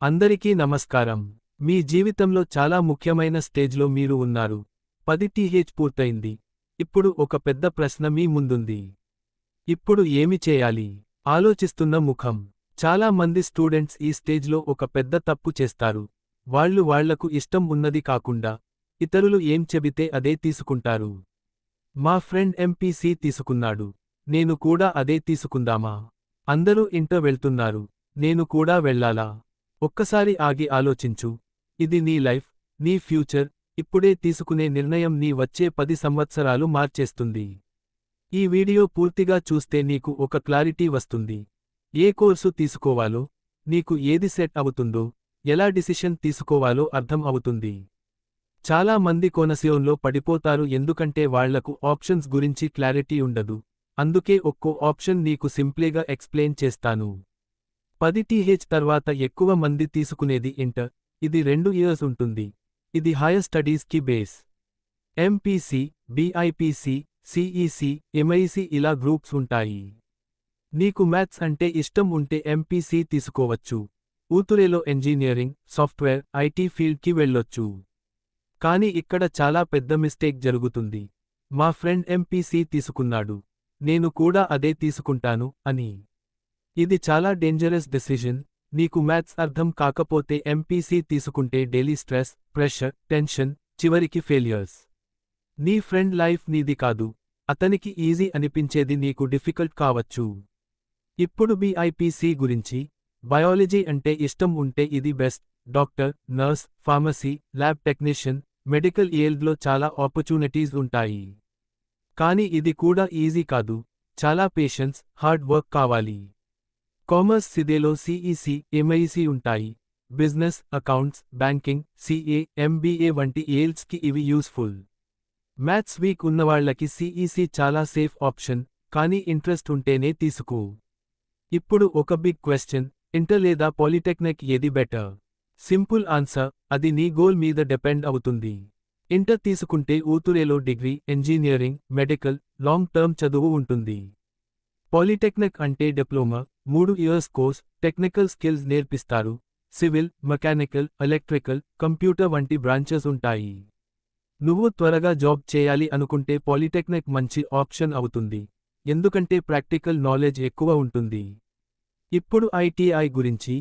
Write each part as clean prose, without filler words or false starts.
అందరికీ నమస్కారం. మీ జీవితంలో చాలా ముఖ్యమైన స్టేజ్లో మీరు ఉన్నారు. 10th పూర్తయింది. ఇప్పుడు ఒక పెద్ద ప్రశ్న మీ ముందుంది. ఇప్పుడు ఏమి చేయాలి? ఆలోచిస్తున్న ముఖం. చాలా మంది స్టూడెంట్స్ ఈ స్టేజ్లో ఒక పెద్ద తప్పు చేస్తారు. వాళ్లకు ఇష్టం ఉన్నది కాకుండా ఇతరులు ఏం చెబితే అదే తీసుకుంటారు. మా ఫ్రెండ్ ఎంపీసీ తీసుకున్నాడు. నేను కూడా అదే తీసుకుందామా? అందరూ ఇంటర్ వెళ్తున్నారు. నేను కూడా వెళ్ళాలా? ఒక్కసారి ఆగి ఆలోచించు. ఇది నీ లైఫ్, నీ ఫ్యూచర్. ఇప్పుడే తీసుకునే నిర్ణయం నీ వచ్చే 10 సంవత్సరాలు మార్చేస్తుంది. ఈ వీడియో పూర్తిగా చూస్తే నీకు ఒక క్లారిటీ వస్తుంది. ఏ కోర్సు తీసుకోవాలో, నీకు ఏది సెట్ అవుతుందో, ఎలా డిసిషన్ తీసుకోవాలో అర్థం అవుతుంది. చాలా మంది కొనసియోన్లో పడిపోతారు ఎందుకంటే వాళ్లకు ఆప్షన్స్ గురించి క్లారిటీ ఉండదు. అందుకే ఒక్కో ఆప్షన్ నీకు సింప్లీగా ఎక్స్ప్లెయిన్ చేస్తాను. 10th తర్వాత ఎక్కువ మంది తీసుకునేది ఇంటర్. ఇది 2 ఇయర్స్ ఉంటుంది. ఇది హైయర్ స్టడీస్కి బేస్. ఎంపీసీ, బీఐపీసీ, సిఈసీ, ఎంఐసీ ఇలా గ్రూప్స్ ఉంటాయి. నీకు మ్యాథ్స్ అంటే ఇష్టం ఉంటే ఎంపీసీ తీసుకోవచ్చు. ఊతురేలో ఇంజనీరింగ్, సాఫ్ట్వేర్, ఐటీ ఫీల్డ్కి వెళ్ళొచ్చు. కానీ ఇక్కడ చాలా పెద్ద మిస్టేక్ జరుగుతుంది. మా ఫ్రెండ్ ఎంపీసీ తీసుకున్నాడు. నేను కూడా అదే తీసుకుంటాను అని. ఇది చాలా డేంజరస్ డెసిషన్. నీకు మ్యాథ్స్ అర్థం కాకపోతే ఎంపీసీ తీసుకుంటే డైలీ స్ట్రెస్, ప్రెషర్, టెన్షన్, చివరికి ఫెయిల్యూర్స్. నీ ఫ్రెండ్ లైఫ్ నీది కాదు. అతనికి ఈజీ అనిపించేది నీకు డిఫికల్ట్ కావచ్చు. ఇప్పుడు బీఐపీసీ గురించి. బయాలజీ అంటే ఇష్టం ఉంటే ఇది best. Doctor, nurse, pharmacy, lab technician, medical ఫీల్డ్లో చాలా ఆపర్చునిటీస్ ఉంటాయి. కానీ ఇది కూడా ఈజీ కాదు. చాలా పేషెన్స్, హార్డ్ వర్క్ కావాలి. కామర్స్ సిదేలో సిఈసీ, ఎంఐసీ ఉంటాయి. Business, accounts, banking, CA, MBA వంటి ఫీల్డ్స్కి ఇవి యూస్ఫుల్. మ్యాథ్స్ వీక్ ఉన్నవాళ్లకి సిఈసీ చాలా సేఫ్ ఆప్షన్, కానీ ఇంట్రెస్ట్ ఉంటేనే తీసుకో. ఇప్పుడు ఒక బిగ్ క్వశ్చన్, ఇంటర్ లేదా పాలిటెక్నిక్ ఏది బెటర్? సింపుల్ ఆన్సర్, అది నీ గోల్ మీద డిపెండ్ అవుతుంది. ఇంటర్ తీసుకుంటే ఊతురేలో degree, engineering, medical, long term చదువు ఉంటుంది. పాలిటెక్నిక్ అంటే diploma, 3 years course, technical skills నేర్పిస్తారు. సివిల్, మెకానికల్, ఎలక్ట్రికల్, కంప్యూటర్ వంటి బ్రాంచెస్ ఉంటాయి. నువ్వు త్వరగా జాబ్ చేయాలి అనుకుంటే పాలిటెక్నిక్ మంచి ఆప్షన్ అవుతుంది. ఎందుకంటే ప్రాక్టికల్ నాలెడ్జ్ ఎక్కువ ఉంటుంది. ఇప్పుడు ఐటీఐ గురించి.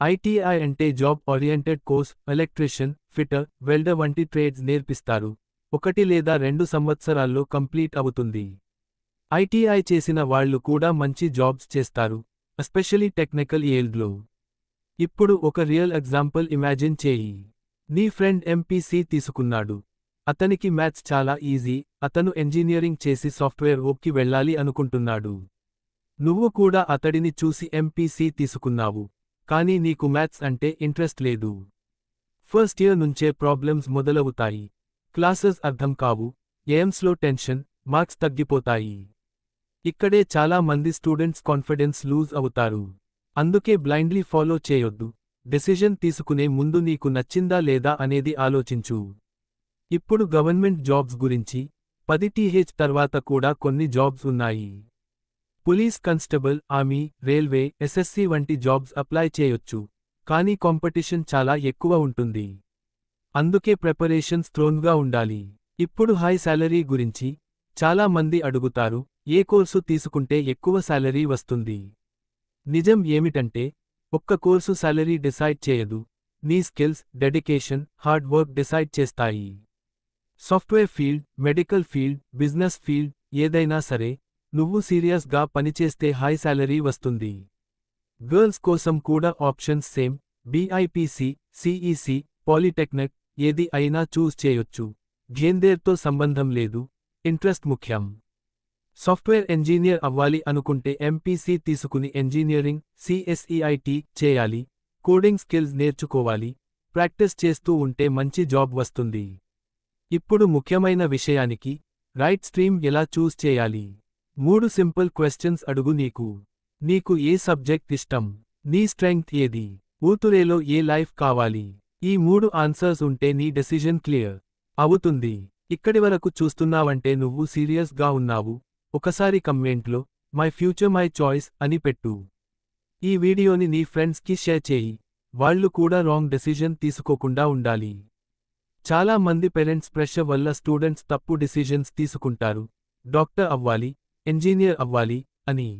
ఐటీఐ అంటే job oriented course. Electrician, fitter, welder వంటి ట్రేడ్స్ నేర్పిస్తారు. 1 లేదా 2 సంవత్సరాల్లో కంప్లీట్ అవుతుంది. ఐటీఐ చేసిన వాళ్లు కూడా మంచి జాబ్స్ చేస్తారు, ఎస్పెషలీ టెక్నికల్ ఫీల్డ్లో. ఇప్పుడు ఒక రియల్ ఎగ్జాంపుల్ ఇమాజిన్ చేయి. నీ ఫ్రెండ్ ఎంపీసీ తీసుకున్నాడు. అతనికి మ్యాథ్స్ చాలా ఈజీ. అతను ఇంజనీరింగ్ చేసి సాఫ్ట్వేర్ ఓకి వెళ్ళాలి అనుకుంటున్నాడు. నువ్వు కూడా అతడిని చూసి ఎంపీసీ తీసుకున్నావు. కానీ నీకు మ్యాథ్స్ అంటే ఇంట్రెస్ట్ లేదు. ఫస్ట్ ఇయర్ నుంచే ప్రాబ్లమ్స్ మొదలవుతాయి. క్లాసెస్ అర్థం కావు, ఎయిమ్స్లో టెన్షన్, మార్క్స్ తగ్గిపోతాయి. ఇక్కడే చాలా మంది స్టూడెంట్స్ కాన్ఫిడెన్స్ లూజ్ అవుతారు. అందుకే బ్లైండ్లీ ఫాలో చేయొద్దు. డెసిషన్ తీసుకునే ముందు నీకు నచ్చిందా లేదా అనేది ఆలోచించు. ఇప్పుడు గవర్నమెంట్ జాబ్స్ గురించి. 10th తర్వాత కూడా కొన్ని జాబ్స్ ఉన్నాయి. Police constable, army, railway, SSC వంటి జాబ్స్ అప్లై చేయొచ్చు. కానీ కాంపిటీషన్ చాలా ఎక్కువ ఉంటుంది. అందుకే ప్రిపరేషన్ స్ట్రాంగ్గా ఉండాలి. ఇప్పుడు హై సాలరీ గురించి. చాలా మంది అడుగుతారు, ఏ కోర్సు తీసుకుంటే ఎక్కువ సాలరీ వస్తుంది? నిజం ఏమిటంటే, ఒక్క కోర్సు సాలరీ డిసైడ్ చేయదు. నీ skills, dedication, hard work decide చేస్తాయి. Software field, medical field, business field, ఏదైనా సరే, నువ్వు సీరియస్గా పనిచేస్తే హై సాలరీ వస్తుంది. గర్ల్స్ కోసం కూడా ఆప్షన్స్ సేమ్. బీఐపీసీ, సిఈసీ, పాలిటెక్నిక్, ఏది అయినా చూస్ చేయొచ్చు. జెండర్తో సంబంధం లేదు, ఇంట్రెస్ట్ ముఖ్యం. సాఫ్ట్వేర్ ఇంజనీర్ అవ్వాలి అనుకుంటే ఎంపీసీ తీసుకుని ఇంజనీరింగ్, సిఎస్ఈఐటీ చేయాలి. కోడింగ్ స్కిల్స్ నేర్చుకోవాలి. ప్రాక్టీస్ చేస్తూ ఉంటే మంచి జాబ్ వస్తుంది. ఇప్పుడు ముఖ్యమైన విషయానికి. రైట్ స్ట్రీమ్ ఎలా చూస్ చేయాలి? 3 సింపుల్ క్వశ్చన్స్ అడుగు. నీకు ఏ సబ్జెక్ట్ ఇష్టం? నీ స్ట్రెంగ్త్ ఏది? ఊతురేలో ఏ లైఫ్ కావాలి? ఈ 3 ఆన్సర్స్ ఉంటే నీ డెసిషన్ క్లియర్ అవుతుంది. ఇక్కడి వరకు చూస్తున్నావంటే నువ్వు సీరియస్గా ఉన్నావు. ఒకసారి కమెంట్లో మై ఫ్యూచర్ మై చాయిస్ అని పెట్టు. ఈ వీడియోని నీ ఫ్రెండ్స్కి షేర్ చేయి. వాళ్ళు కూడా రాంగ్ డెసిజన్ తీసుకోకుండా ఉండాలి. చాలా మంది పేరెంట్స్ ప్రెషర్ వల్ల స్టూడెంట్స్ తప్పు డిసిజన్స్ తీసుకుంటారు. డాక్టర్ అవ్వాలి, ఇంజనీర్ అవ్వాలి అని.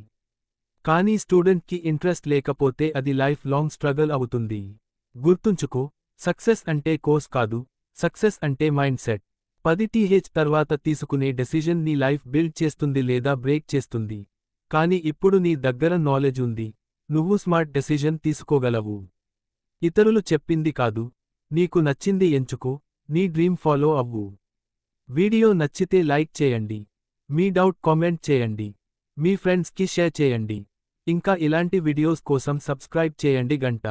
కానీ స్టూడెంట్కి ఇంట్రెస్ట్ లేకపోతే అది లైఫ్ లాంగ్ స్ట్రగల్ అవుతుంది. గుర్తుంచుకో, సక్సెస్ అంటే కోర్స్ కాదు, సక్సెస్ అంటే మైండ్ సెట్. 10th తర్వాత తీసుకునే డెసిజన్ నీ లైఫ్ బిల్డ్ చేస్తుంది లేదా బ్రేక్ చేస్తుంది. కానీ ఇప్పుడు నీ దగ్గర నాలెడ్జ్ ఉంది, నువ్వు స్మార్ట్ డెసిజన్ తీసుకోగలవు. ఇతరులు చెప్పింది కాదు, నీకు నచ్చింది ఎంచుకో, నీ డ్రీమ్ ఫాలో అవ్వు. వీడియో నచ్చితే లైక్ చేయండి, మీ డౌట్ కామెంట్ చేయండి, మీ ఫ్రెండ్స్కి షేర్ చేయండి. ఇంకా ఇలాంటి వీడియోస్ కోసం సబ్స్క్రైబ్ చేయండి గంట.